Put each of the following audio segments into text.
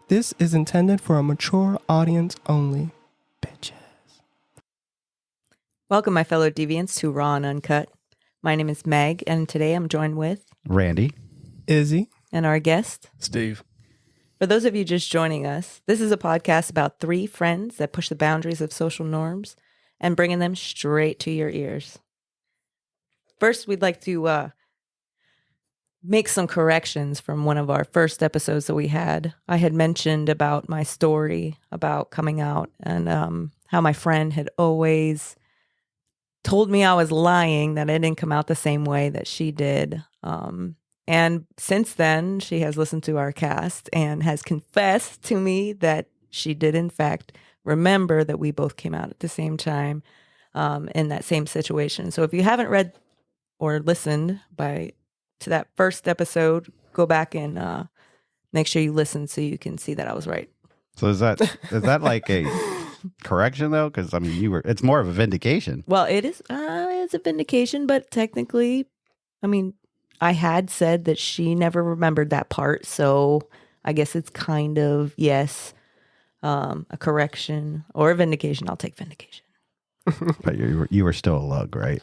This is intended for a mature audience only. Bitches. Welcome, my fellow deviants, to Raw and Uncut. My name is Meg, and today I'm joined with Randy, Izzy, and our guest, Steve. For those of you just joining us, this is a podcast about three friends that push the boundaries of social norms and bringing them straight to your ears. First, we'd like to make some corrections from one of our first episodes that we had. I had mentioned about my story about coming out and how my friend had always told me I was lying, that I didn't come out the same way that she did. And since then, she has listened to our cast and has confessed to me that she did, in fact, remember that we both came out at the same time in that same situation. So if you haven't read or listened to that first episode, go back and make sure you listen so you can see that I was right. so is that like a correction though? Because I mean, it's more of a vindication. Well, it's a vindication, but technically, I mean, I had said that she never remembered that part, so I guess it's kind of, yes, a correction or a vindication. I'll take vindication. But you were still a lug, right?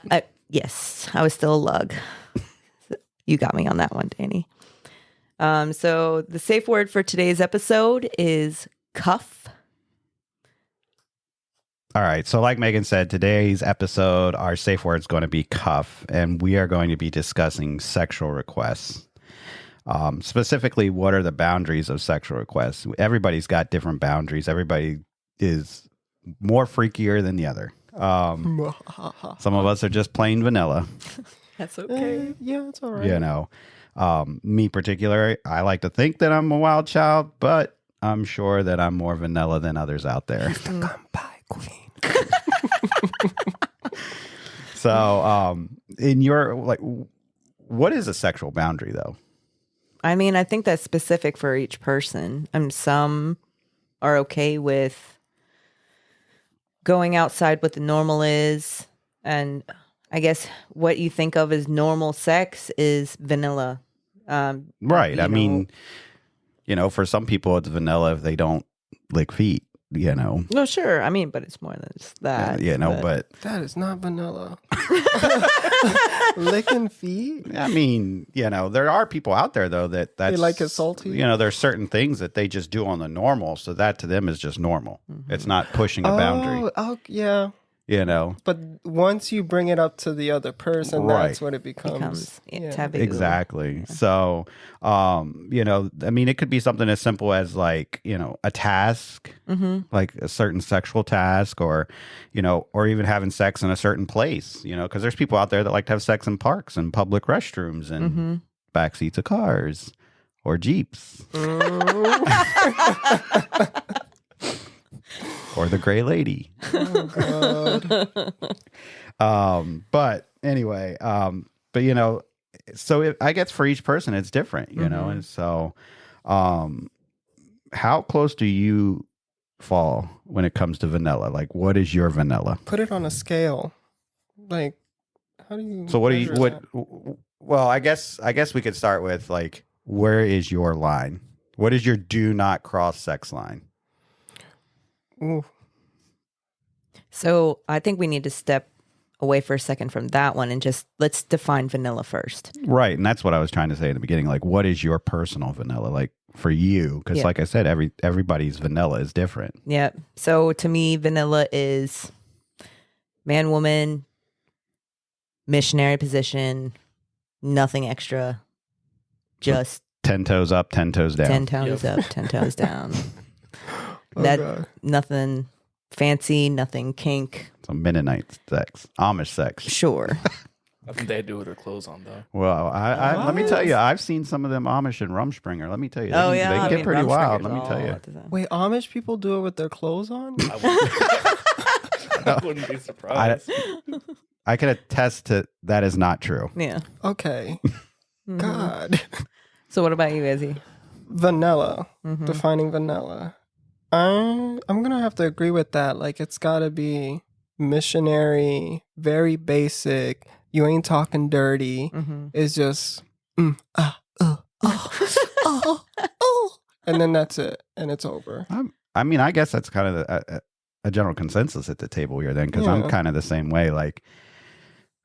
Yes, I was still a lug. You got me on that one, Danny. So the safe word for today's episode is cuff. All right. So like Megan said, today's episode, our safe word is going to be cuff, and we are going to be discussing sexual requests. Specifically, what are the boundaries of sexual requests? Everybody's got different boundaries. Everybody is more freakier than the other. Some of us are just plain vanilla. That's okay. Yeah, it's all right. You know, me particular, I like to think that I'm a wild child, but I'm sure that I'm more vanilla than others out there. Come by, queen. So, in your, like, what is a sexual boundary though? I mean, I think that's specific for each person. Some are okay with going outside what the normal is. And I guess what you think of as normal sex is vanilla. Right. I mean, for some people it's vanilla if they don't lick feet, No, sure. I mean, but it's more than just that. But That is not vanilla. Licking feet? I mean, there are people out there though that's They like it salty? There's certain things that they just do on the normal, so that to them is just normal. Mm-hmm. It's not pushing a boundary. Oh, yeah. But once you bring it up to the other person, right. That's what it becomes. Taboo. Exactly. Yeah. So, I mean, it could be something as simple as like, a task, like a certain sexual task, or even having sex in a certain place, because there's people out there that like to have sex in parks and public restrooms and back seats of cars or Jeeps. Or the gray lady. Oh, God. But anyway, so I guess for each person it's different, and so, how close do you fall when it comes to vanilla? Like, what is your vanilla? Put it on a scale. Like, how do you? So that? Well, I guess we could start with like, where is your line? What is your do not cross sex line? Ooh. So I think we need to step away for a second from that one and just let's define vanilla first. Right. And that's what I was trying to say in the beginning. Like, what is your personal vanilla? Like for you? Because like I said, everybody's vanilla is different. Yeah. So to me, vanilla is man, woman, missionary position, nothing extra, just 10 toes up, 10 toes down. 10 toes up, 10 toes down. God. Nothing fancy, nothing kink. Some Mennonite sex, Amish sex. Sure. I think they do with their clothes on, though. Well, I let me tell you, I've seen some of them Amish in Rumspringa. Let me tell you, they get pretty wild. Let me tell you. Wait, Amish people do it with their clothes on? I wouldn't be surprised. I can attest to that is not true. Yeah. Okay. God. So what about you, Izzy? Vanilla. Defining vanilla. I'm gonna have to agree with that. Like, it's gotta be missionary, very basic. You ain't talking dirty. It's just and then that's it, and it's over. I mean, I guess that's kind of a general consensus at the table here then, because I'm kind of the same way. Like,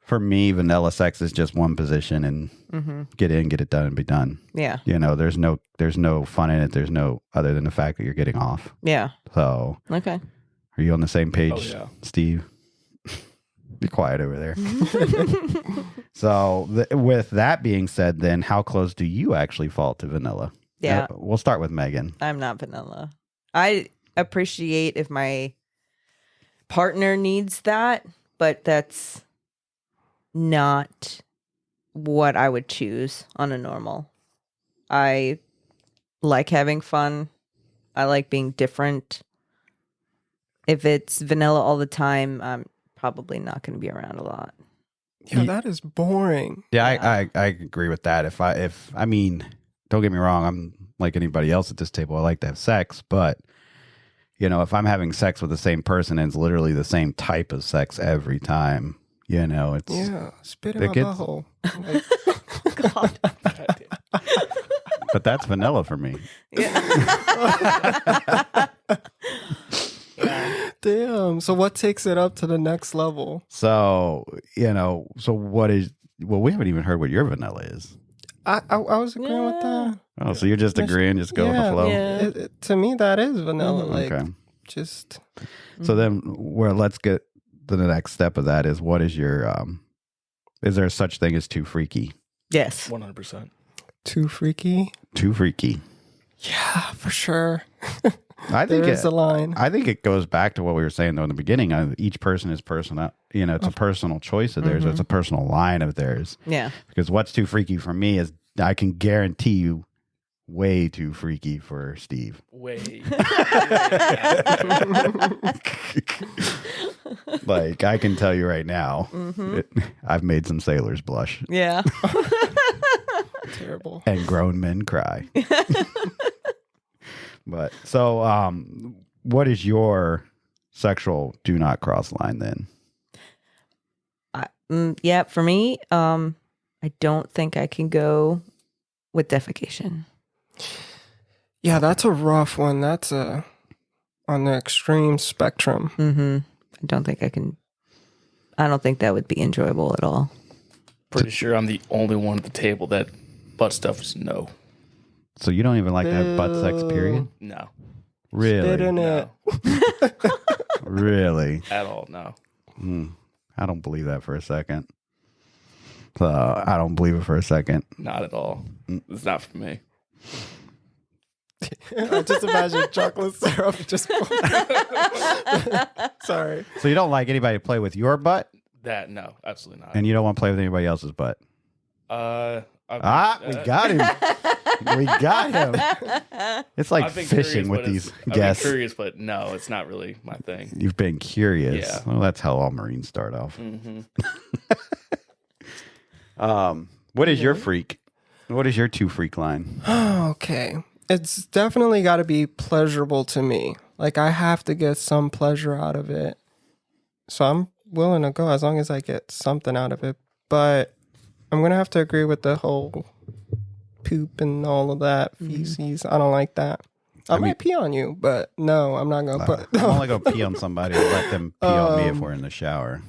for me, vanilla sex is just one position and get in, get it done, and be done. Yeah. You know, there's no fun in it. There's no other than the fact that you're getting off. Yeah. So, okay. Are you on the same page, Steve? Be quiet over there. So, with that being said, then how close do you actually fall to vanilla? Yeah. We'll start with Megan. I'm not vanilla. I appreciate if my partner needs that, but that's not what I would choose on a normal. I like having fun. I like being different. If it's vanilla all the time, I'm probably not going to be around a lot. Yeah, that is boring. Yeah, I agree with that. If I mean, don't get me wrong, I'm like anybody else at this table. I like to have sex, but you know, if I'm having sex with the same person and it's literally the same type of sex every time, you know, it's spit in my butthole. God. But that's vanilla for me. Yeah. Damn. So what takes it up to the next level? So, you know, what is, well, we haven't even heard what your vanilla is. I was agreeing with that. Oh, so you're just agreeing, just go with the flow? Yeah. To me, that is vanilla. Like, okay. just. So then, let's get to the next step of that is what is your, is there such thing as too freaky? Yes. 100%. Too freaky? Too freaky. Yeah, for sure. I think there's a line. I think it goes back to what we were saying though in the beginning. Each person is personal. You know, it's a personal choice of theirs. It's a personal line of theirs. Yeah. Because what's too freaky for me is I can guarantee you, way too freaky for Steve. Way. Like I can tell you right now, I've made some sailors blush. Yeah. Terrible. And grown men cry. But so, what is your sexual do not cross line then? Yeah, for me, I don't think I can go with defecation. Yeah, that's a rough one. That's on the extreme spectrum. I don't think I can. I don't think that would be enjoyable at all. Pretty sure I'm the only one at the table that butt stuff is no. So you don't even like to have butt sex, period? No. Really? Spit in it. Really? At all, no. I don't believe that for a second. I don't believe it for a second. Not at all. It's not for me. I just imagine chocolate syrup just. Sorry. So you don't like anybody to play with your butt? That, no, absolutely not. And you don't want to play with anybody else's butt? We got him. We got him. It's like fishing with these guests. I'm curious, but no, it's not really my thing. You've been curious. Yeah. Well, that's how all Marines start off. What is your freak? What is your two freak line? Okay. It's definitely got to be pleasurable to me. Like, I have to get some pleasure out of it. So I'm willing to go as long as I get something out of it. But I'm going to have to agree with the whole poop and all of that, feces. I don't like that. I might pee on you, but no, I'm not going to put... I'm only going to pee on somebody and let them pee on me if we're in the shower.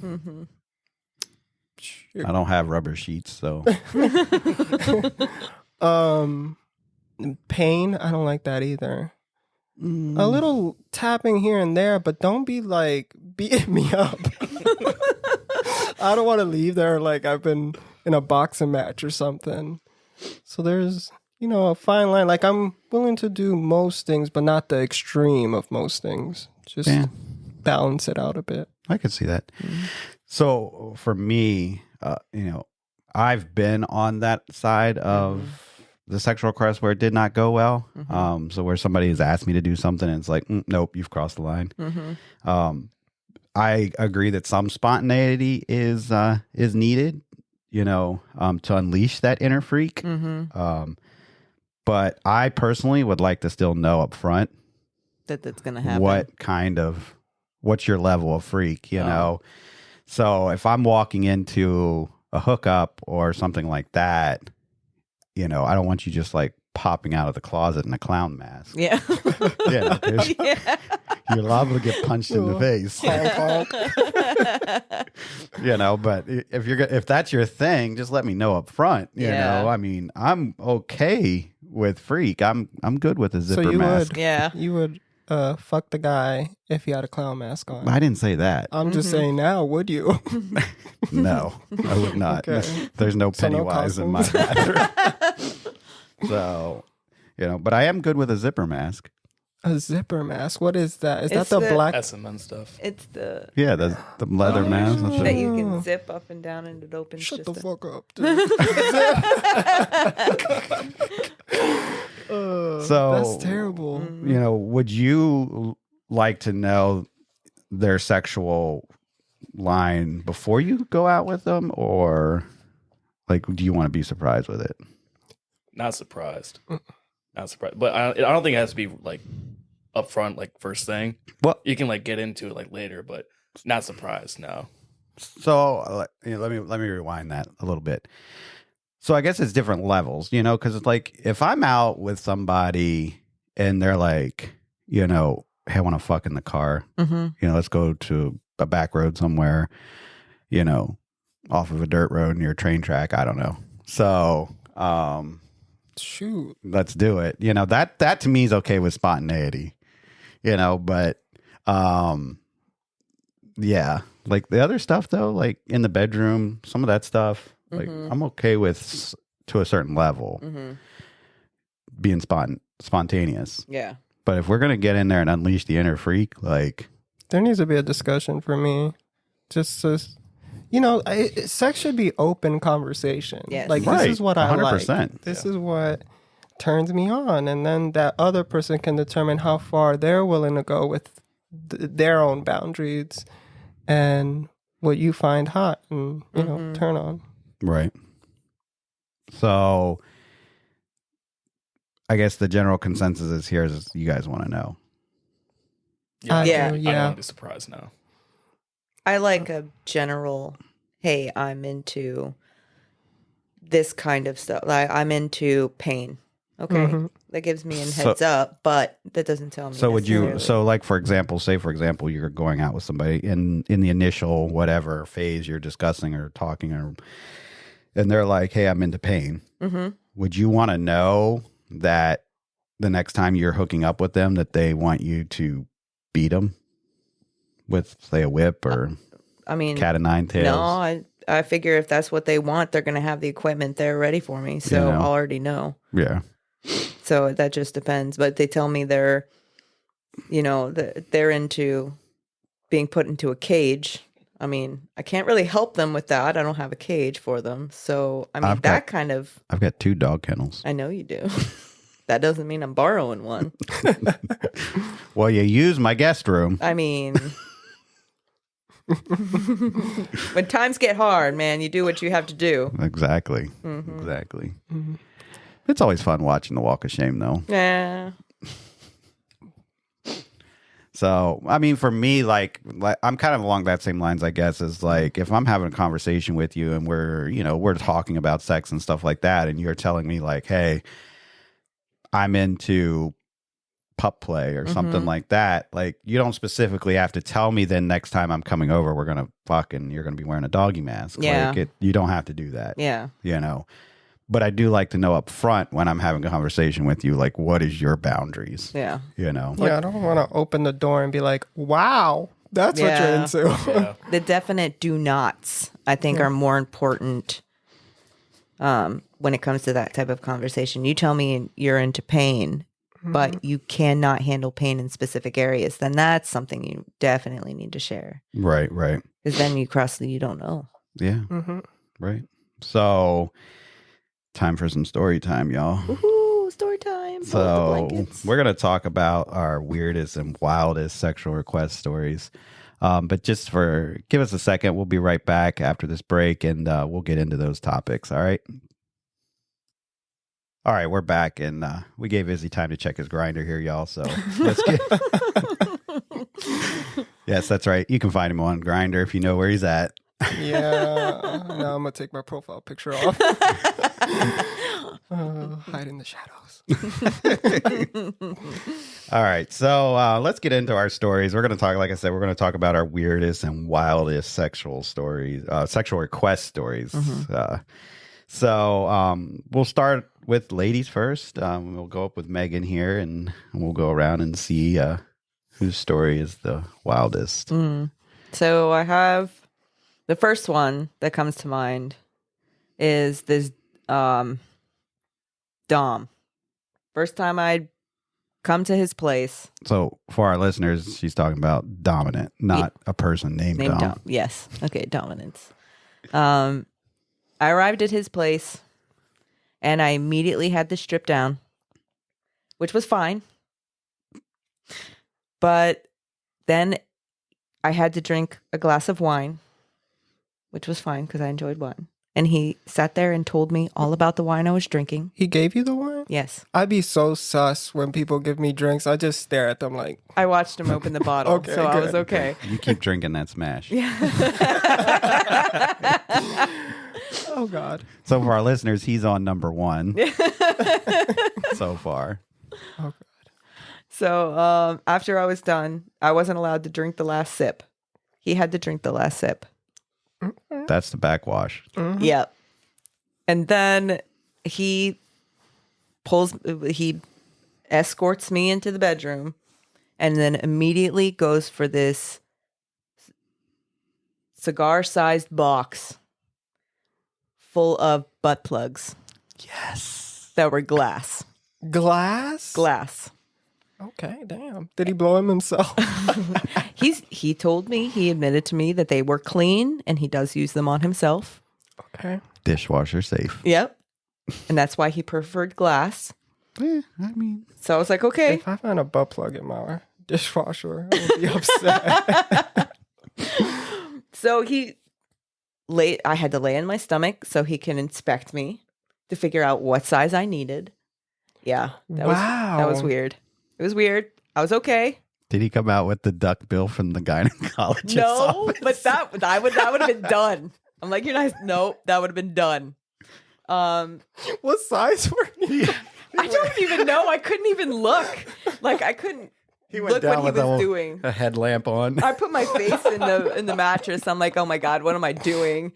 I don't have rubber sheets, so... Pain, I don't like that either. A little tapping here and there, but don't be like beating me up. I don't want to leave there like I've been in a boxing match or something. So there's, a fine line. Like I'm willing to do most things, but not the extreme of most things. Just balance it out a bit. I could see that. So for me, I've been on that side of the sexual request where it did not go well. So where somebody has asked me to do something and it's like, nope, you've crossed the line. I agree that some spontaneity is needed, to unleash that inner freak. But I personally would like to still know up front that's going to happen. What's your level of freak, know? So if I'm walking into a hookup or something like that, I don't want you just like popping out of the closet in a clown mask. Yeah. Yeah, Yeah. you're liable to get punched in the face. But if that's your thing, just let me know up front. You Yeah. know, I mean, I'm okay with freak. I'm good with a zipper you mask. would, Yeah. you would fuck the guy if he had a clown mask on. I didn't say that. I'm just saying now, would you? No, I would not. Okay. There's no So no Pennywise in my costumes. bathroom. So, but I am good with a zipper mask. A zipper mask? What is that? Is It's that the the- black? S1E7 stuff. It's the Yeah, the leather mask. That's that it. you can zip up and down and it opens. Shut just the a- fuck up, dude. So That's terrible. Would you like to know their sexual line before you go out with them, or like, do you want to be surprised with it? Not surprised. Not surprised. But I don't think it has to be like upfront, like first thing. Well, You can like get into it like later, but not surprised. No. so let me rewind that a little bit. So I guess it's different levels, because it's like if I'm out with somebody and they're like, hey, I want to fuck in the car. Let's go to a back road somewhere, off of a dirt road near a train track. I don't know. So, Shoot. let's do it. That to me is okay with spontaneity, but, yeah, like the other stuff though, like in the bedroom, some of that stuff, like I'm okay with to a certain level being spontaneous. Yeah. But if we're going to get in there and unleash the inner freak, like, There needs to be a discussion for me. Just sex should be open conversation. Yes. Like, Right. this is what I 100%. like. This is what turns me on. And then that other person can determine how far they're willing to go with their own boundaries and what you find hot and, turn on. right. So I guess the general consensus is here is you guys want to know. I Yeah. do, I don't yeah. want to be surprised now. I like a general, hey, I'm into this kind of stuff. Like I'm into pain. Okay. Mhm. That gives me a So- heads up, but that doesn't tell me. So would you, necessarily. like, for example, you're going out with somebody in the initial whatever phase you're discussing or talking, and they're like, hey, I'm into pain. Would you want to know that the next time you're hooking up with them that they want you to beat them with, say, a whip or I mean, cat of nine tails? no, I figure if that's what they want, they're going to have the equipment there ready for me. So Yeah. I'll already know. Yeah. So that just depends. But they tell me they're into being put into a cage. I mean, I can't really help them with that. I don't have a cage for them. So, I mean, I've got- kind of, I've got 2 dog kennels. I know you do. That doesn't mean I'm borrowing one. Well, you use my guest room. I mean, when times get hard, man, you do what you have to do. Exactly. Mm-hmm. Exactly. It's always fun watching the Walk of Shame, though. Yeah. So, I mean, for me, like I'm kind of along that same lines, I guess, is like if I'm having a conversation with you and we're talking about sex and stuff like that, and you're telling me like, hey, I'm into pup play or something like that, like you don't specifically have to tell me then next time I'm coming over, we're going to fuck and you're going to be wearing a doggy mask. Yeah. Like you don't have to do that. Yeah. But I do like to know up front when I'm having a conversation with you, like, what is your boundaries? Yeah. Yeah, I don't want to open the door and be like, wow, that's what Yeah. you're into. Yeah. The definite do nots, I think, are more important when it comes to that type of conversation. You tell me you're into pain, but you cannot handle pain in specific areas, then that's something you definitely need to share. Right. Because then you cross the you don't know. Yeah. Mm-hmm. Right. So, time for some story time, y'all. Woohoo, story time. Pull out the So, blankets. we're going to talk about our weirdest and wildest sexual request stories. But just give us a second. We'll be right back after this break and we'll get into those topics. All right. All right. We're back and we gave Izzy time to check his grinder here, y'all. So, let's get. Yes, that's right. You can find him on Grindr if you know where he's at. Yeah. Now I'm going to take my profile picture off. Hide in the shadows. All right, so let's get into our stories. We're going to talk, like I said, we're going to talk about our weirdest and wildest sexual stories, sexual request stories. So we'll start with ladies first. We'll go up with Megan here, and we'll go around and see whose story is the wildest. So I have the first one that comes to mind is this Dom. First time I'd come to his place. So for our listeners, she's talking about dominant, not a person named Dom. Yes. Okay, dominance. I arrived at his place and I immediately had to strip down, which was fine. But then I had to drink a glass of wine, which was fine because I enjoyed wine. And he sat there and told me all about the wine I was drinking. He gave you the wine? Yes. I'd be so sus when people give me drinks. I just stare at them like, I watched him open the bottle, Okay, so I was good. okay. You keep drinking that smash. oh God. So for our listeners, he's on number 1 so far. Oh God. So after I was done, I wasn't allowed to drink the last sip. He had to drink the last sip. That's the backwash. Mm-hmm. Yep. And then he escorts me into the bedroom and then immediately goes for this cigar-sized box full of butt plugs. Yes. That were glass. Glass? Glass. Okay, damn. Did he blow him himself? He told me, he admitted to me that they were clean and he does use them on himself. Okay. Dishwasher safe. Yep. And that's why he preferred glass. Yeah, I mean, So I was like, okay. If I find a butt plug in my dishwasher, I would be upset. So I had to lay in my stomach so he can inspect me to figure out what size I needed. Yeah. That was weird. It was weird. I was okay. did he come out with the duck bill from the gynecologist? No, office? but that would have been done. I'm like, you're nice. No, that would have been done. What size were you? I don't even know. I couldn't even look. Like I couldn't look what he was doing. a headlamp on. I put my face in the mattress. I'm like, oh my God, what am I doing?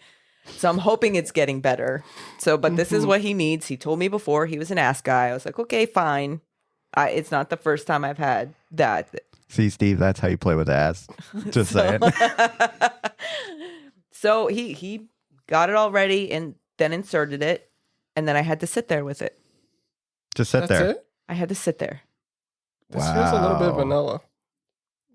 So I'm hoping it's getting better. So, but this is what he needs. He told me before he was an ass guy. I was like, okay, fine. It's not the first time I've had that. See, Steve, that's how you play with ass. Just saying. So he got it all ready and then inserted it. And then I had to sit there with it. Just sit That's there. it? I had to sit there. This feels a little bit Wow. vanilla.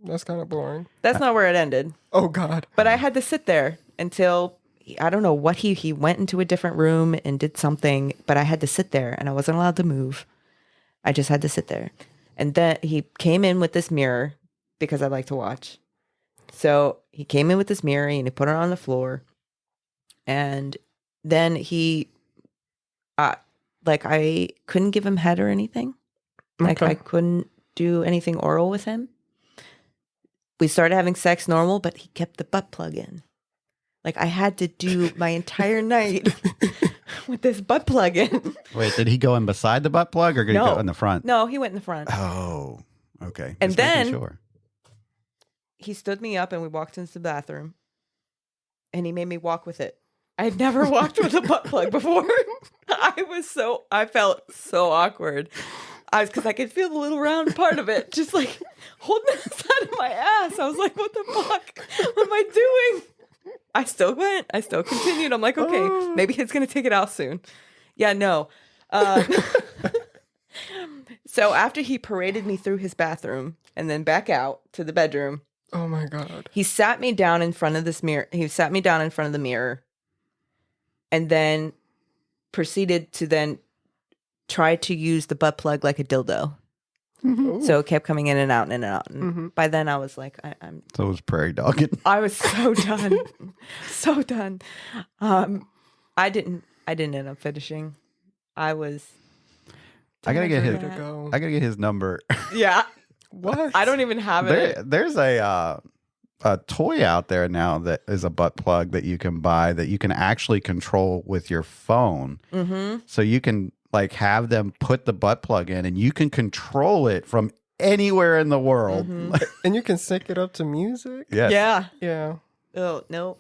That's kind of boring. That's not where it ended. Oh God. But I had to sit there until I don't know what he went into a different room and did something, but I had to sit there and I wasn't allowed to move. I just had to sit there. And then he came in with this mirror because I like to watch. So he came in with this mirror and he put it on the floor. And then I couldn't give him head or anything. Like Okay. I couldn't do anything oral with him. We started having sex normal, but he kept the butt plug in. Like I had to do my entire night with this butt plug in. Wait, did he go in beside the butt plug or did he No. go in the front? No, he went in the front. Oh, okay. And Just making then- sure. He stood me up and we walked into the bathroom. And he made me walk with it. I had never walked with a butt plug before. I felt so awkward. Because I could feel the little round part of it, just like holding the side of my ass. I was like, what the fuck? What am I doing? I still went. I still continued. I'm like, okay, maybe it's going to take it out soon. Yeah, no. So after he paraded me through his bathroom and then back out to the bedroom, Oh my God. he sat me down in front of this mirror. He sat me down in front of the mirror and then proceeded to then try to use the butt plug like a dildo. Ooh. So it kept coming in and out and in and out. And Mhm. by then I was like, I'm So it was prairie dogging. I was so done. So done. I didn't end up finishing. I was I gotta get Way his. to go. I gotta get his number. Yeah. What? I don't even have it. There's a toy out there now that is a butt plug that you can buy that you can actually control with your phone. Mm-hmm. So you can like have them put the butt plug in, and you can control it from anywhere in the world. And you can sync it up to music. Yes. Yeah. Yeah. Oh, no.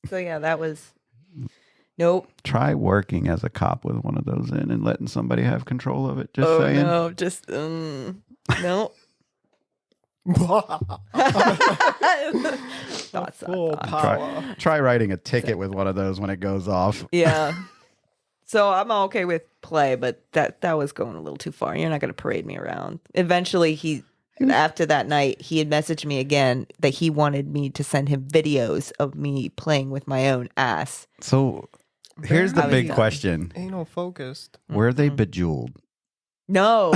So, yeah, that was. Nope. Try working as a cop with one of those in and letting somebody have control of it. Just saying. No. Just, no. Thoughts. Full power. Try writing a ticket with one of those when it goes off. Yeah. So I'm okay with play, but that was going a little too far. You're not going to parade me around. Eventually, after that night, he had messaged me again that he wanted me to send him videos of me playing with my own ass. So here's the Very big done. question. Anal focused. Were they bejeweled? No.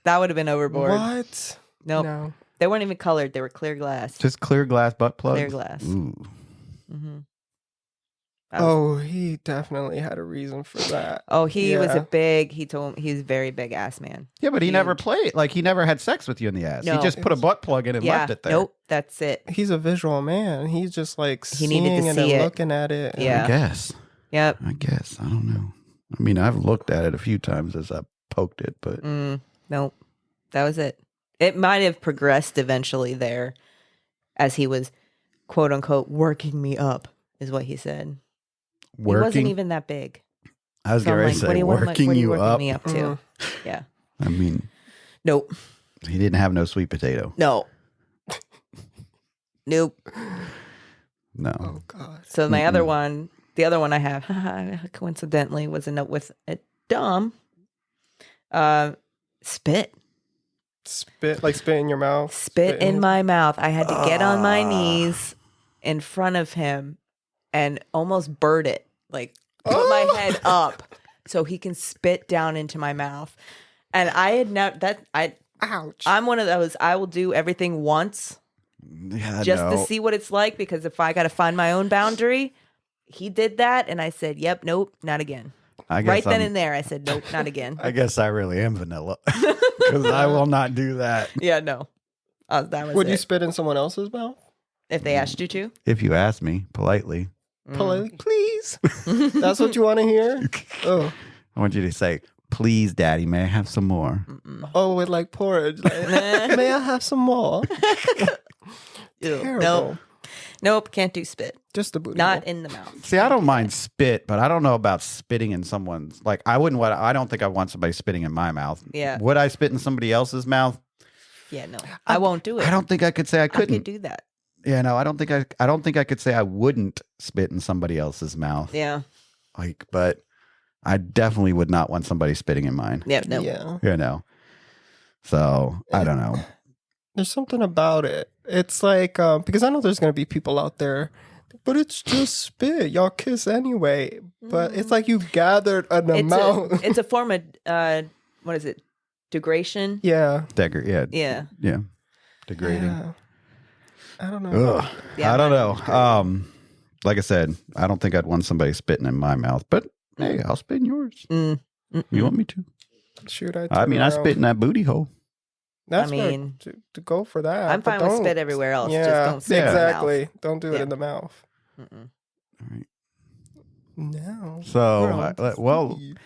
That would have been overboard. What? Nope. No. They weren't even colored. They were clear glass. Just clear glass butt plugs? Clear glass. Ooh. Mm-hmm. Oh, he definitely had a reason for that. Oh, he was Yeah. he told me he was a very big ass man. Yeah, but he never Huge. played. Like, he never had sex with you in the ass. No. He just put a butt plug in and Yeah. left it there. Nope. That's it. He's a visual man. He's just like He seeing needed to it see and it. looking at it. and- Yeah. I guess. Yep. I don't know. I mean, I've looked at it a few times as I poked it, but Nope. That was it. It might have progressed eventually there as he was, quote unquote, working me up, is what he said. He wasn't working. even that big. I was So I'm going like, to say, what are you working you working up. me up to? Mm. Yeah. I mean, Nope. he didn't have no sweet potato. No. Nope. No. Oh God. So my other one, the other one I have, coincidentally, was a note with a dumb spit. Spit in your mouth. Spit in my mouth. I had to get on my knees in front of him and almost bird it, like put my head up so he can spit down into my mouth. And I had never Ouch. I'm one of those. I will do everything once Yeah, just to no. see what it's like, because if I got to find my own boundary, he did that, and I said, "Yep, nope, not again." I guess Right then I'm- and there, I said, "Nope, not again." I guess I really am vanilla because I will not do that. Yeah, no. That was Would it. you spit in someone else's mouth? If they asked you to, If you ask me politely, Politely, please. That's what you want to hear? Oh. I want you to say, "Please, Daddy, may I have some more?" Oh, with like porridge. Like, may I have some more? Ew. Terrible. Nope, can't do spit. Just the booty. Not hole. in the mouth. See, I don't mind spit, but I don't know about spitting in someone's. Like, I don't think I want somebody spitting in my mouth. Yeah. Would I spit in somebody else's mouth? Yeah, no, I won't do it. I don't think I could say I I couldn't. could do that. Yeah, no, I don't think I could say I wouldn't spit in somebody else's mouth. Yeah. Like, but I definitely would not want somebody spitting in mine. Yeah. No. Yeah. You know. So I don't know. There's something about it. It's like, because I know there's going to be people out there, but it's just spit. Y'all kiss anyway. But it's like you gathered an amount. It's a form of what is it? Degradation. yeah. Yeah. Yeah. Degrading. Yeah. I don't know. Ugh. Yeah, I don't mine know. Like I said, I don't think I'd want somebody spitting in my mouth, but hey, I'll spit in yours. Mm. You want me to? Shoot, I mean, I spit in that booty hole. That's I where mean, to go for that. I'm but fine with don't- spit everywhere else. Yeah, Just don't spit in the mouth. exactly. Don't do it Yeah. in the mouth. Mm-mm. All right. No. So, We're on to well, Steve.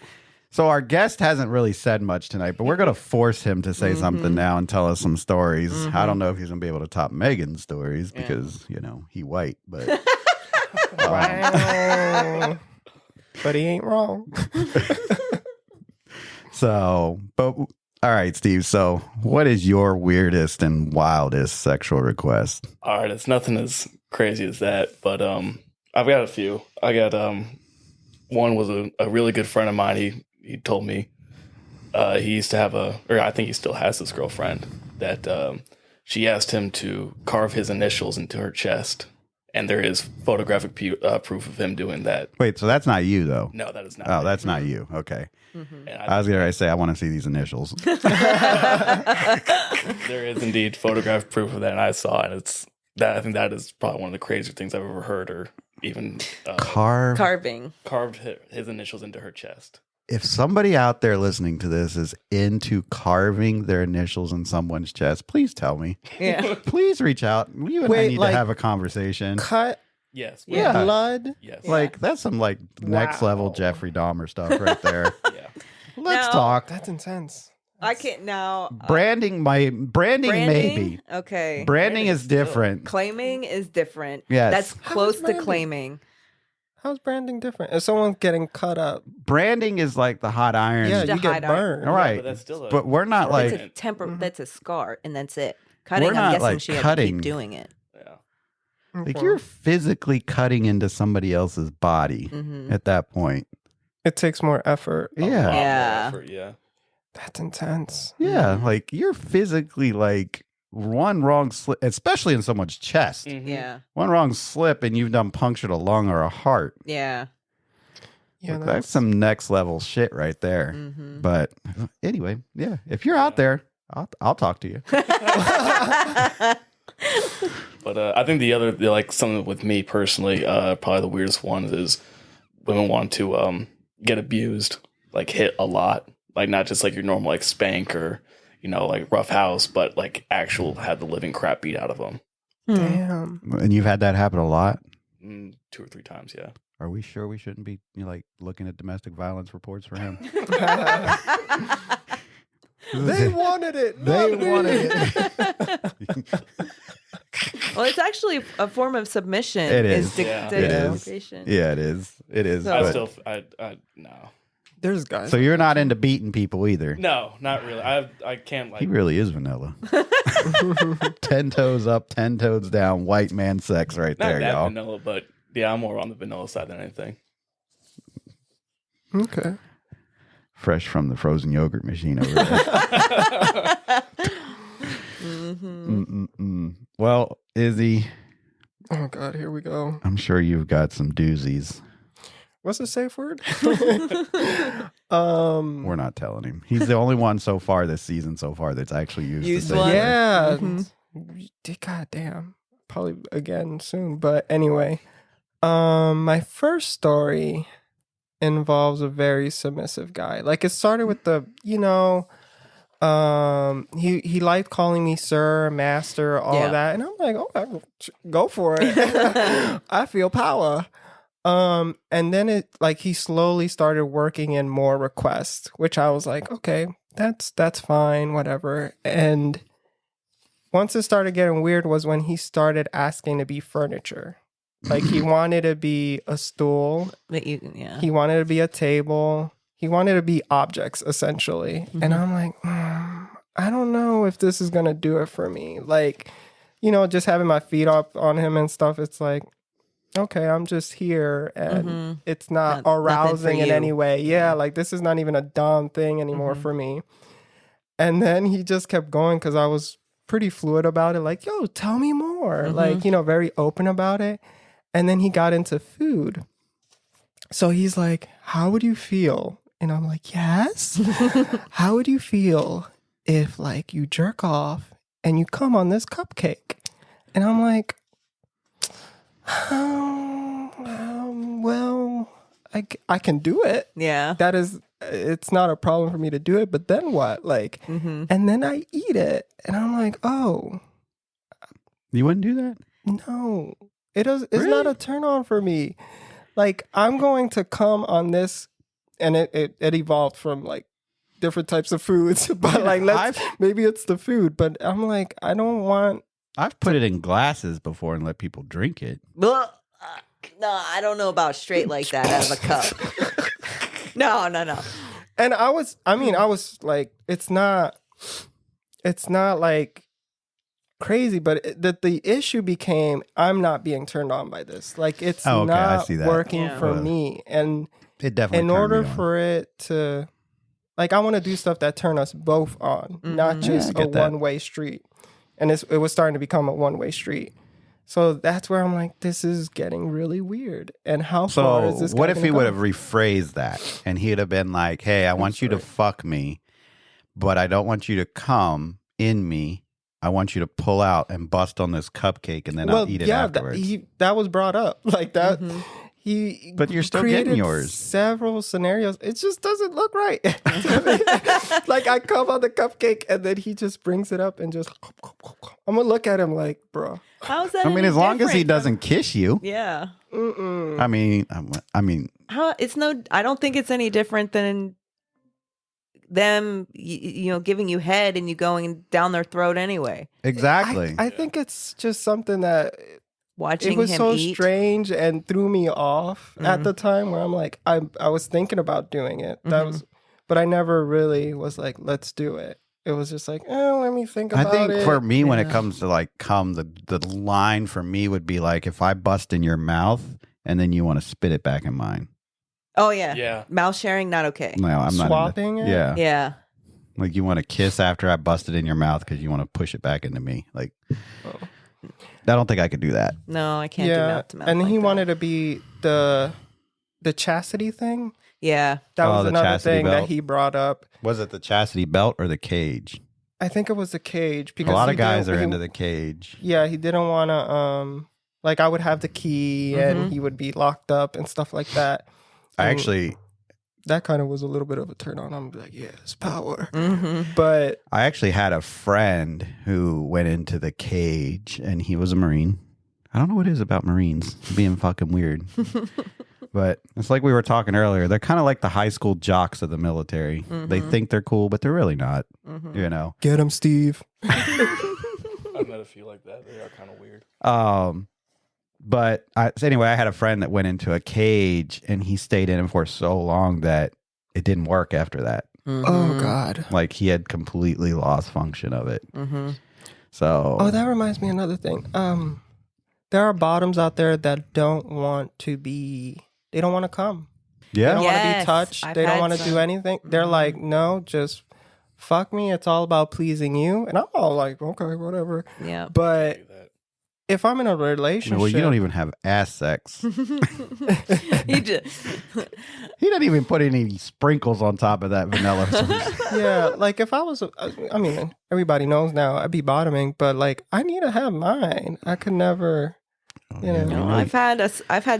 so our guest hasn't really said much tonight, but we're going to force him to say something now and tell us some stories. I don't know if he's going to be able to top Megan's stories Yeah. because, he white, but Wow. But he ain't wrong. so, but all right, Steve. So what is your weirdest and wildest sexual request? All right, it's nothing as crazy as that, but I've got a few. I got one was a really good friend of mine. He told me he used to have or I think he still has this girlfriend that she asked him to carve his initials into her chest, and there is photographic proof of him doing that. Wait, so that's not you though. No, that is not. Oh, me. that's not you. Okay. Mm-hmm. And I was going to say, I want to see these initials. there is indeed photographic proof of that, and I saw it. It's that I think that is probably one of the crazier things I've ever heard, or even Carving. carved his initials into her chest. If somebody out there listening to this is into carving their initials in someone's chest, please tell me. Yeah. Please reach out. You and I Wait, need like- to have a conversation. Cut Yes. Yeah. blood. Yes. Like that's some like next level Jeffrey Dahmer stuff right there. Yeah. Let's Now- talk. That's intense. I can't now. Branding maybe. Okay. Branding is still- different. Claiming is different. Yes. That's close to branding? claiming. How's branding different? If someone's getting cut up, Branding is like the hot iron. yeah, Just a you get hide iron. burned. All right. but that's still a- But we're not That's like That's a Right. That's a scar, and that's it. Cutting. We're I'm not, guessing like, she had to cutting. keep doing it. Yeah. like you're physically cutting into somebody else's body Mm-hmm. at that point. It takes more effort. A lot Yeah. more Yeah. effort, yeah. That's intense. Yeah, like you're physically like one wrong slip, especially in someone's chest. Mhm. Yeah. One wrong slip and you've done punctured a lung or a heart. Yeah. Yeah, Like, that's some next level shit right there. Mm-hmm. But anyway, yeah, if you're out there, I'll talk to you. But I think like something with me personally, probably the weirdest one is women want to get abused, like hit a lot, like not just like your normal like spank or like rough house, but like actual had the living crap beat out of them. Damn. And you've had that happen a lot. 2 or 3 times, yeah. Are we sure we shouldn't be like looking at domestic violence reports for him? They wanted it. They not me. wanted it. Well, it's actually a form of submission. It is. Yeah. It is. Degradation. Yeah, it is. It is. So- I but- still, no, There's guys. so you're not into beating people either. no, not really. I can't like. He really is vanilla. 10 toes up, 10 toes down, white man sex right Not there, that y'all. vanilla, but yeah, I'm more on the vanilla side than anything. Okay. Fresh from the frozen yogurt machine over there. Mm-hmm. Well, Izzy, Oh God, here we go. I'm sure you've got some doozies. What's the safe word? We're not telling him. He's the only one so far this season that's actually used Used the safe one? word. Yeah. Mhm. God damn. Probably again soon. But anyway, my first story involves a very submissive guy. Like it started with the, he liked calling me sir, master, all Yeah. of that. And I'm like, oh, go for it. I feel power. And then he slowly started working in more requests, which I was like, okay, that's fine, whatever. And once it started getting weird was when he started asking to be furniture. Like he wanted to be a stool. Yeah. He wanted to be a table. He wanted to be objects, essentially. And I'm like, I don't know if this is going to do it for me. Like, just having my feet up on him and stuff, it's like, okay, I'm just here and it's not Nothing for arousing in you. any way. Yeah, like this is not even a dumb thing anymore for me. And then he just kept going because I was pretty fluid about it. Like, yo, tell me more. Like, very open about it. And then he got into food. So he's like, how would you feel? And I'm like, yes. How would you feel if like you jerk off and you come on this cupcake? And I'm like, well, I can do it. Yeah. It's not a problem for me to do it. But then what? Like, and then I eat it. And I'm like, oh, You wouldn't do that? no, it's not Really? a turn on for me. Like I'm going to come on this, and it evolved from like different types of foods, but like maybe it's the food. But I'm like, I don't want. I've put it in glasses before and let people drink it. No, I don't know about straight like that out of a cup. No. And I was like, it's not like crazy, but the issue became I'm not being turned on by this. Like it's Oh, okay, I not see that. working Yeah. for me. And It definitely in turned order me on. for it to, like, I want to do stuff that turn us both on, not just Yeah, I a get that. one-way street. And it was starting to become a one-way street. So that's where I'm like, this is getting really weird. And how far is So this? what guy if gonna he go? would have rephrased that and he'd have been like, hey, I want you to fuck me, but I don't want you to come in me. I want you to pull out and bust on this cupcake and then I'll eat it afterwards. That was brought up like that. he But you're still created getting yours. several scenarios. It just doesn't look right. Like I come on the cupcake and then he just brings it up and just I'm gonna look at him like, bro. How's that? I mean, any as long as he different doesn't kiss you. Yeah. Mm-mm. I mean, How it's no. I don't think it's any different than them, giving you head and you going down their throat anyway. exactly. I think it's just something that Watching it was him so eat. strange and threw me off at the time where I'm like, I was thinking about doing it. That was, but I never really was like, let's do it. It was just like, oh, let me think about it. I think for me, when it comes to like cum, the line for me would be like if I bust in your mouth and then you want to spit it back in mine. Oh yeah. Yeah. Mouth sharing, not okay. No, I'm not. Swapping it? Yeah. Yeah. Like you want to kiss after I busted in your mouth because you want to push it back into me. Like, I don't think I could do that. No, I can't do mouth to mouth. And like he that. wanted to be the chastity thing. Yeah. That Oh, was the another chastity thing belt. that he brought up. Was it the chastity belt or the cage? I think it was the cage because A lot he of guys didn't- are he- into the cage. Yeah, he didn't want to. Like I would have the key and he would be locked up and stuff like that. I And actually that kind of was a little bit of a turn on. I'm like, yeah, it's power. Mm-hmm. But had a friend who went into the cage and he was a Marine. I don't know what it is about Marines being fucking weird. But it's like we were talking earlier. They're kind of like the high school jocks of the military. They think they're cool, but they're really not. You know. get him, Steve. I've met a few like that. They are kind of weird. But so anyway, I had a friend that went into a cage and he stayed in it for so long that it didn't work after that. Oh God. Like he had completely lost function of it. Mm-hmm. So Oh, that reminds me of another thing. There are bottoms out there that don't want to be. They don't want to come. They don't yeah, want to be Yes, touched. I've They don't had want to do some. anything. They're like, no, just fuck me. It's all about pleasing you. And I'm all like, okay, whatever. Yeah. But Do that. if I'm in a relationship, well, you don't even have ass sex. You just, He doesn't even put any sprinkles on top of that vanilla. yeah, like if I was, I mean, everybody knows now I'd be bottoming, but like I need to have mine. I could never, you know. no, I've had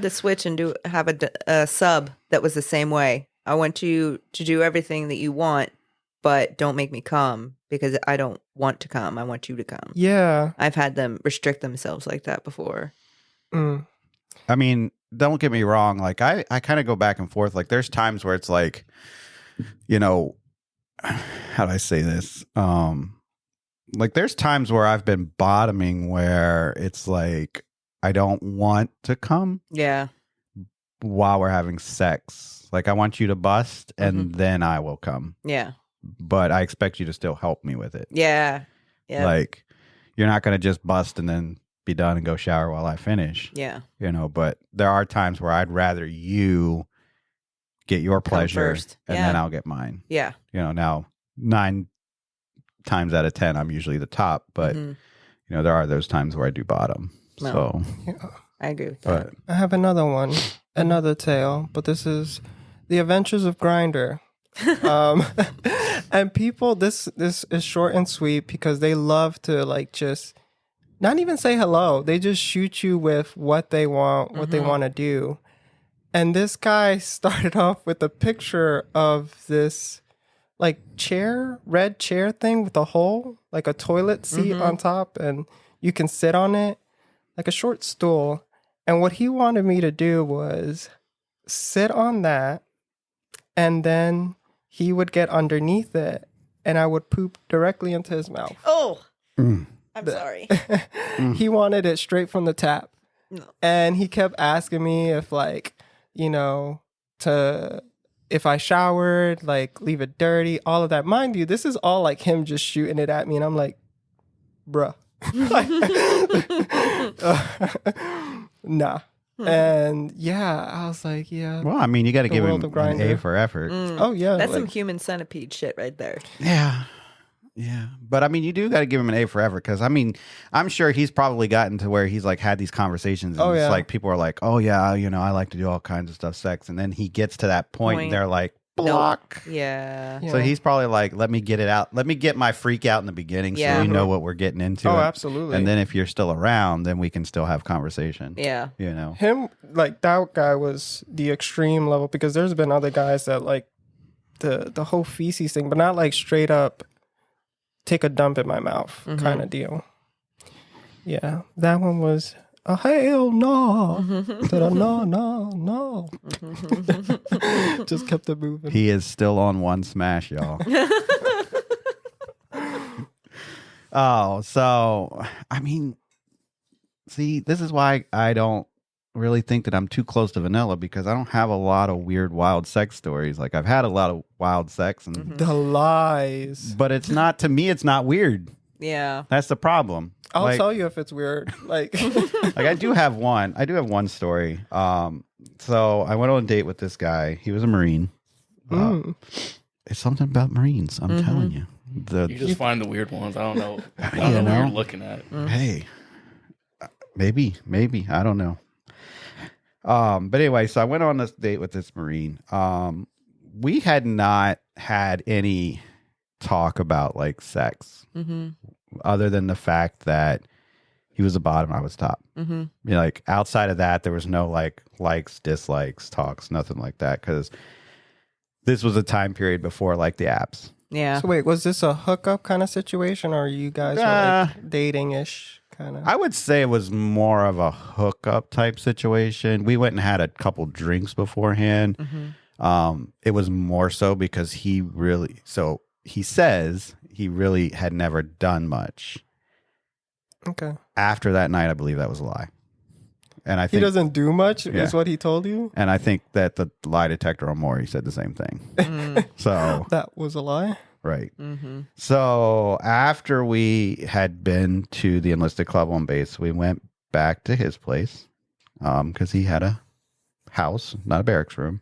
to switch and have a sub that was the same way. I want you to do everything that you want, but don't make me come because I don't want to come. I want you to come. Yeah. I've had them restrict themselves like that before. Mm. I mean, don't get me wrong. Like I kind of go back and forth. Like there's times where it's like, you know, how do I say this? Like there's times where I've been bottoming where it's like I don't want to come Yeah. while we're having sex. Like I want you to bust and then I will come. Yeah. But I expect you to still help me with it. Yeah. Yeah. Like you're not going to just bust and then be done and go shower while I finish. yeah. You know, but there are times where I'd rather you get your pleasure first. and Yeah. then I'll get mine. Yeah. You know, now 9 times out of 10 I'm usually the top, but Mhm. you know, there are those times where I do bottom. No. So, I agree with that. but I have another one, another tale, but this is The Adventures of Grinder. And people, this is short and sweet because they love to like just not even say hello. They just shoot you with what they want, what they want to do. And this guy started off with a picture of this like chair, red chair thing with a hole, like a toilet seat on top, and you can sit on it, like a short stool. And what he wanted me to do was sit on that, and then he would get underneath it, and I would poop directly into his mouth. Oh, Mm. I'm sorry. He wanted it straight from the tap. No. And he kept asking me if like, you know, if I showered, like leave it dirty, all of that. Mind you, this is all like him just shooting it at me. And I'm like, bruh. Nah. And yeah, I was like, yeah. well, I mean, you got to The give him world of an A Grindr. for effort. Oh yeah. That's some like, human centipede shit right there. Yeah. Yeah. But I mean, you do got to give him an A for effort because I mean, I'm sure he's probably gotten to where he's like had these conversations. And Oh, it's yeah. like people are like, oh, yeah, you know, I like to do all kinds of stuff, sex. And then he gets to that point. Point. And they're like, block. Yeah. Yeah. So he's probably like, let me get it out. Let me get my freak out in the beginning Yeah. so we know what we're getting into. Oh, absolutely. And then if you're still around, then we can still have conversation. Yeah. You know? him, like that guy was the extreme level, because there's been other guys that like the whole feces thing, but not like straight up take a dump in my mouth kind of deal. Yeah, that one was a hell no. To the no. Just kept it moving. He is still on one smash, y'all. Oh, so, I mean, see, this is why I don't really think that I'm too close to vanilla, because I don't have a lot of weird, wild sex stories. Like, I've had a lot of wild sex, and The lies. but it's not, to me, it's not weird. Yeah. That's the problem. I'll Like- tell you if it's weird. Like, like I do have one story. So I went on a date with this guy. He was a Marine. It's something about Marines, I'm telling you. You just find the weird ones. I don't know. I You don't know what know? you're looking at. Hey, maybe, I don't know. But anyway, so I went on this date with this Marine. We had not had any talk about like sex, other than the fact that he was the bottom, I was top. You know, like outside of that, there was no like likes, dislikes, talks, nothing like that, because this was a time period before like the apps. Yeah. so wait, was this a hookup kind of situation, or you guys were like dating ish kind of? I would say it was more of a hookup type situation. We went and had a couple drinks beforehand. It was more so because he says he really had never done much. Okay. After that night, I believe that was a lie. And I He think doesn't do much, Yeah. is what he told you? and I think that the lie detector on Maury said the same thing. So, That was a lie? right. So after we had been to the enlisted club on base, we went back to his place because he had a house, not a barracks room.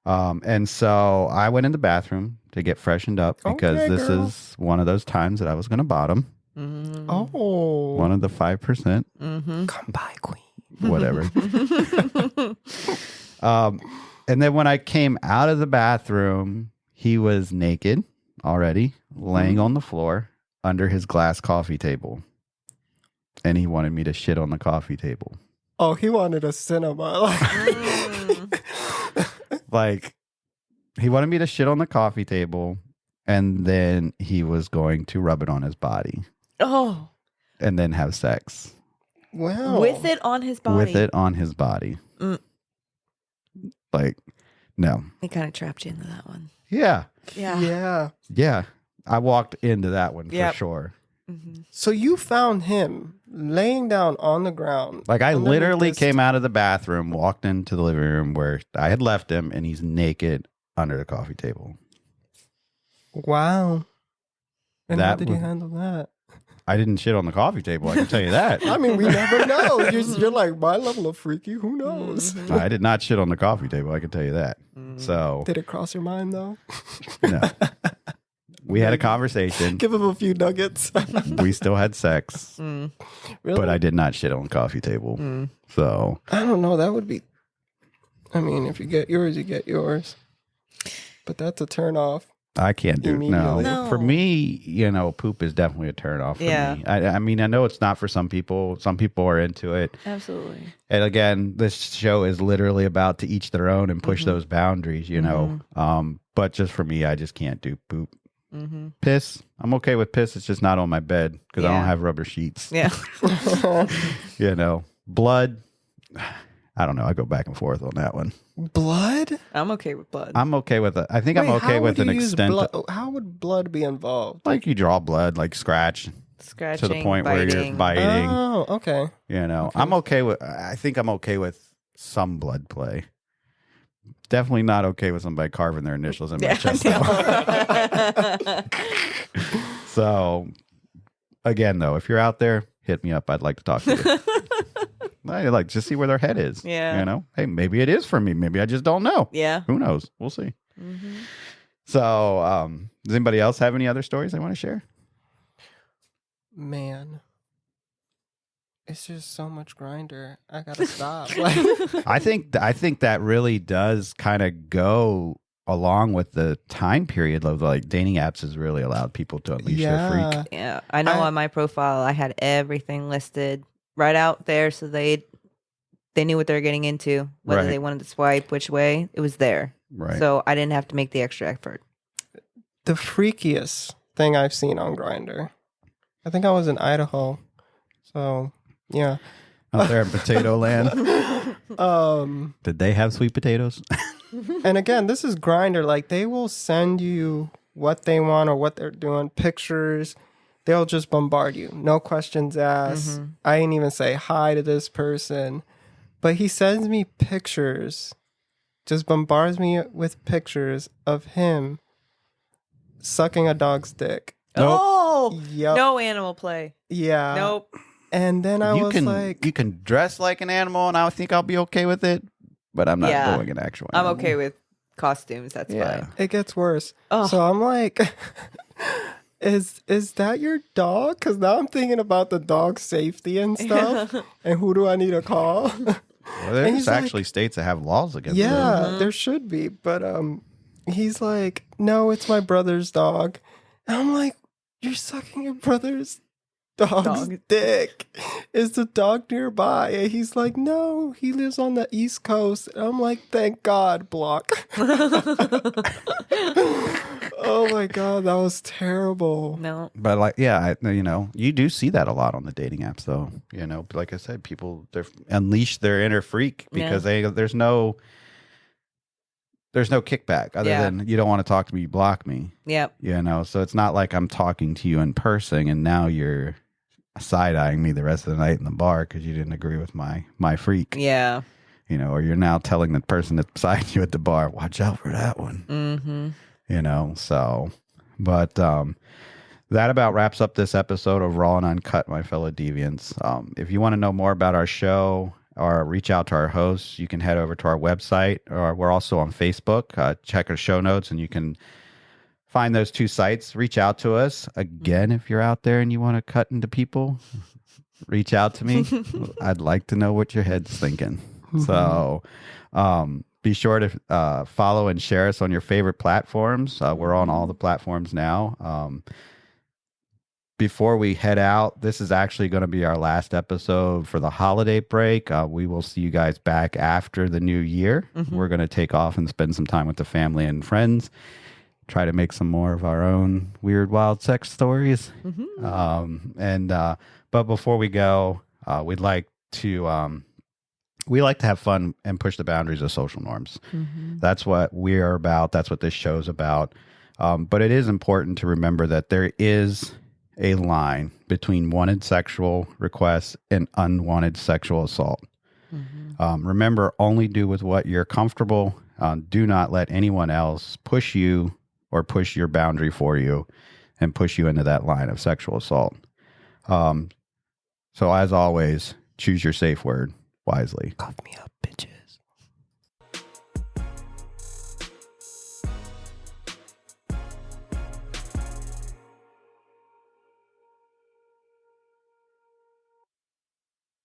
And so I went in the bathroom to get freshened up because Okay, this girl. is one of those times that I was going to bottom. Oh. One of the 5%, Come by, queen. whatever. And then when I came out of the bathroom, he was naked already, laying on the floor under his glass coffee table. And he wanted me to shit on the coffee table. Oh, he wanted a cinema. Like, he wanted me to shit on the coffee table, and then he was going to rub it on his body Oh. and then have sex Wow. With it on his body. with it on his body. Mm. Like, no. He kind of trapped you into that one. Yeah. Yeah. Yeah. Yeah. I walked into that one for Yep. sure. So you found him laying down on the ground. Like, I underneath literally this- came out of the bathroom, walked into the living room where I had left him, and he's naked under the coffee table. Wow. And how That did you was- handle that? I didn't shit on the coffee table, I can tell you that. I mean, we never know. You're like, my level of freaky, who knows? I did not shit on the coffee table, I can tell you that. So, Did it cross your mind, though? no. We had a conversation. Give him a few nuggets. We still had sex, Really? but I did not shit on the coffee table. So, I don't know. That would be. I mean, if you get yours, you get yours. But that's a turn off. I can't do no. Immediately. No. For me, you know, poop is definitely a turn off for Yeah. me. I mean, I know it's not for some people. Some people are into it. Absolutely. And again, this show is literally about to each their own and push those boundaries, you know. But just for me, I just can't do poop. Piss, I'm okay with piss. It's just not on my bed because I Yeah. don't have rubber sheets. Yeah. You know, blood. I don't know. I go back and forth on that one. Blood? I'm okay with blood. I'm okay with it. I think I'm Wait, okay how with would an you use extent. blood? How would blood be involved? Like you draw blood, like scratch Scratching, to the point biting. where you're biting. Oh, okay. You know, I'm okay with. I think I'm okay with some blood play. Definitely not okay with somebody carving their initials in my Yeah, chest. I though. So, again, though, if you're out there, hit me up. I'd like to talk to you. I like to see where their head is. Yeah. You know, hey, maybe it is for me. Maybe I just don't know. Yeah. Who knows? We'll see. So, does anybody else have any other stories they want to share? Man. It's just so much grinder. I gotta stop. Like, I think that really does kind of go along with the time period of like dating apps has really allowed people to unleash their freak. Yeah, I know on my profile I had everything listed right out there, so they knew what they were getting into, whether Right. they wanted to swipe, which way, it was there. Right. So I didn't have to make the extra effort. The freakiest thing I've seen on Grindr. I think I was in Idaho. So, yeah. Out there in potato land. Did they have sweet potatoes? And again, this is Grindr. Like, they will send you what they want or what they're doing, pictures. They'll just bombard you. No questions asked. I didn't even say hi to this person. But he sends me pictures, just bombards me with pictures of him sucking a dog's dick. Nope. Oh, Yep. no animal play. Yeah. Nope. And then I was like, you can dress like an animal, and I think I'll be okay with it. But I'm not Yeah. doing an actual. I'm animal. okay with costumes. That's Yeah. fine. it gets worse. Oh. So I'm like, is that your dog? Because now I'm thinking about the dog's safety and stuff. And who do I need to call? Well, there's he's like- actually states that have laws against it. Yeah, there should be. But he's like, no, it's my brother's dog. And I'm like, you're sucking your brother's dog's dick. Is the dog nearby? And he's like, no, he lives on the East Coast. And I'm like, thank God, block. Oh my God, that was terrible. No. But like, yeah, you do see that a lot on the dating apps, though. Like I said, people they unleash their inner freak because there's no kickback other than you don't want to talk to me, you block me. Yep. So it's not like I'm talking to you in person and now you're side-eyeing me the rest of the night in the bar because you didn't agree with my freak. Yeah. Or you're now telling the person that's beside you at the bar, watch out for that one. Mm-hmm. But that about wraps up this episode of Raw and Uncut, my fellow deviants. If you want to know more about our show or reach out to our hosts, you can head over to our website, or we're also on Facebook. Check our show notes and you can find those two sites. Reach out to us. Again, if you're out there and you want to cut into people, reach out to me. I'd like to know what your head's thinking. So be sure to follow and share us on your favorite platforms. We're on all the platforms now. Before we head out, this is actually going to be our last episode for the holiday break. We will see you guys back after the new year. We're going to take off and spend some time with the family and friends. Try to make some more of our own weird, wild sex stories. But before we go, we like to have fun and push the boundaries of social norms. That's what we're about. That's what this show's about. But it is important to remember that there is a line between wanted sexual requests and unwanted sexual assault. Remember, only do with what you're comfortable. Do not let anyone else push you or push your boundary for you and push you into that line of sexual assault. So as always, choose your safe word wisely. Cuff me up, bitches.